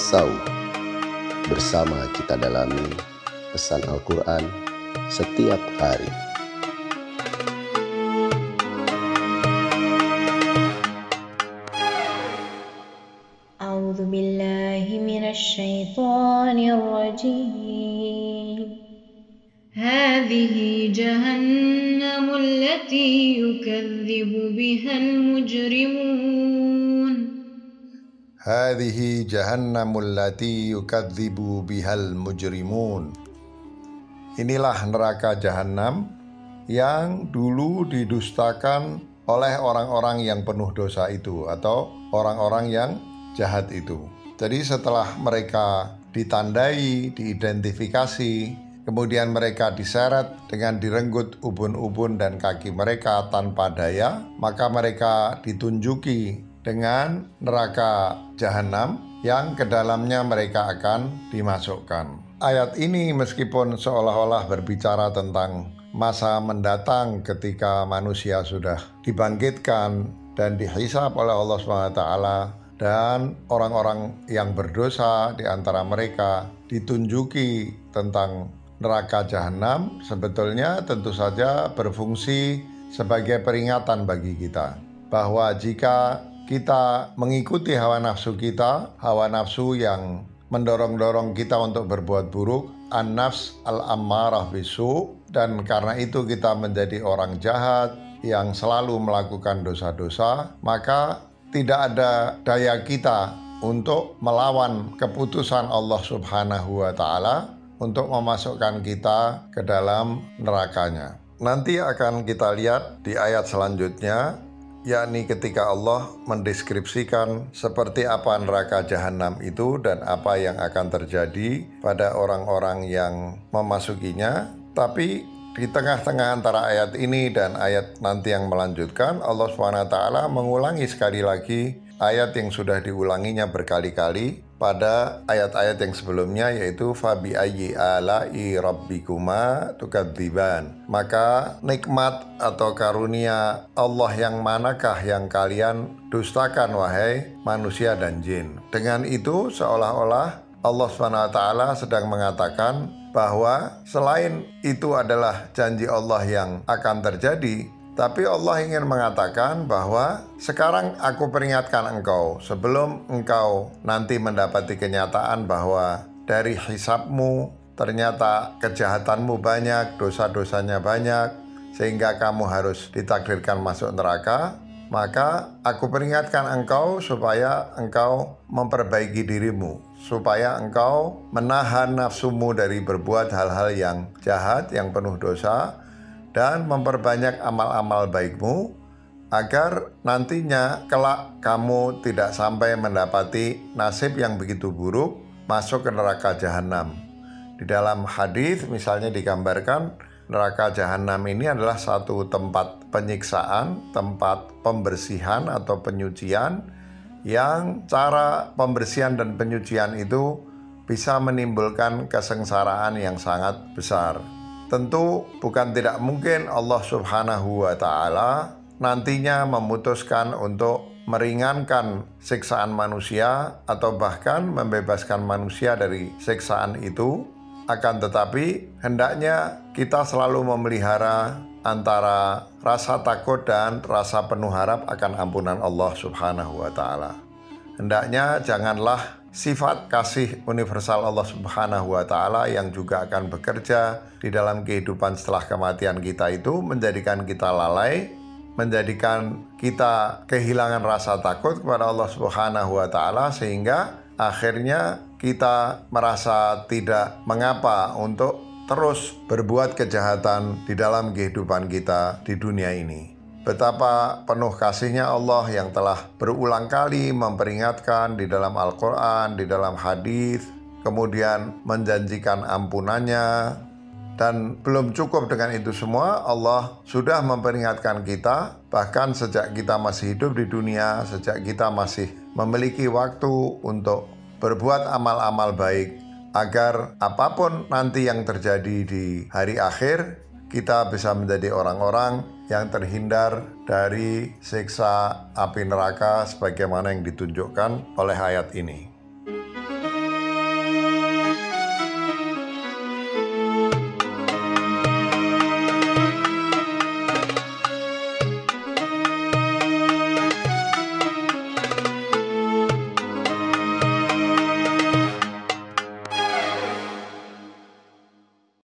Tasawuf. Bersama kita dalami pesan Al-Quran setiap hari. A'udzu billahi minasy syaithanir rajim. Hadhihi jahannamul lati yukadzibu bihal mujrimun. Hadhihi jahannamul lati yukadzibu bihal mujrimun. Inilah neraka jahanam yang dulu didustakan oleh orang-orang yang penuh dosa itu atau orang-orang yang jahat itu. Jadi setelah mereka ditandai, diidentifikasi, kemudian mereka diseret dengan direnggut ubun-ubun dan kaki mereka tanpa daya, maka mereka ditunjuki dengan neraka jahanam yang ke dalamnya mereka akan dimasukkan. Ayat ini meskipun seolah-olah berbicara tentang masa mendatang ketika manusia sudah dibangkitkan dan dihisab oleh Allah SWT, dan orang-orang yang berdosa di antara mereka ditunjuki tentang neraka jahanam, sebetulnya tentu saja berfungsi sebagai peringatan bagi kita bahwa jika kita mengikuti hawa nafsu kita, hawa nafsu yang mendorong-dorong kita untuk berbuat buruk, an-nafs al-ammarah bisu, dan karena itu kita menjadi orang jahat yang selalu melakukan dosa-dosa, maka tidak ada daya kita untuk melawan keputusan Allah Subhanahu wa Ta'ala untuk memasukkan kita ke dalam nerakanya. Nanti akan kita lihat di ayat selanjutnya, yakni ketika Allah mendeskripsikan seperti apa neraka jahanam itu dan apa yang akan terjadi pada orang-orang yang memasukinya. Tapi di tengah-tengah antara ayat ini dan ayat nanti yang melanjutkan, Allah SWT mengulangi sekali lagi ayat yang sudah diulanginya berkali-kali pada ayat-ayat yang sebelumnya, yaitu fabi ayyi ala'i rabbikuma tukadziban. Maka nikmat atau karunia Allah yang manakah yang kalian dustakan wahai manusia dan jin. Dengan itu seolah-olah Allah SWT sedang mengatakan bahwa selain itu adalah janji Allah yang akan terjadi, tapi Allah ingin mengatakan bahwa sekarang aku peringatkan engkau sebelum engkau nanti mendapati kenyataan bahwa dari hisabmu ternyata kejahatanmu banyak, dosa-dosanya banyak, sehingga kamu harus ditakdirkan masuk neraka. Maka aku peringatkan engkau supaya engkau memperbaiki dirimu, supaya engkau menahan nafsumu dari berbuat hal-hal yang jahat, yang penuh dosa, dan memperbanyak amal-amal baikmu, agar nantinya kelak kamu tidak sampai mendapati nasib yang begitu buruk, masuk ke neraka jahanam. Di dalam hadis misalnya digambarkan neraka jahanam ini adalah satu tempat penyiksaan, tempat pembersihan atau penyucian, yang cara pembersihan dan penyucian itu bisa menimbulkan kesengsaraan yang sangat besar. Tentu bukan tidak mungkin Allah Subhanahu wa Ta'ala nantinya memutuskan untuk meringankan siksaan manusia atau bahkan membebaskan manusia dari siksaan itu. Akan tetapi hendaknya kita selalu memelihara antara rasa takut dan rasa penuh harap akan ampunan Allah Subhanahu wa Ta'ala. Hendaknya janganlah sifat kasih universal Allah Subhanahu wa Ta'ala yang juga akan bekerja di dalam kehidupan setelah kematian kita itu menjadikan kita lalai, menjadikan kita kehilangan rasa takut kepada Allah Subhanahu wa Ta'ala, sehingga akhirnya kita merasa tidak mengapa untuk terus berbuat kejahatan di dalam kehidupan kita di dunia ini. Betapa penuh kasihnya Allah yang telah berulang kali memperingatkan di dalam Al-Quran, di dalam hadis, kemudian menjanjikan ampunannya. Dan belum cukup dengan itu semua, Allah sudah memperingatkan kita, bahkan sejak kita masih hidup di dunia, sejak kita masih memiliki waktu untuk berbuat amal-amal baik, agar apapun nanti yang terjadi di hari akhir, kita bisa menjadi orang-orang yang terhindar dari siksa api neraka sebagaimana yang ditunjukkan oleh ayat ini.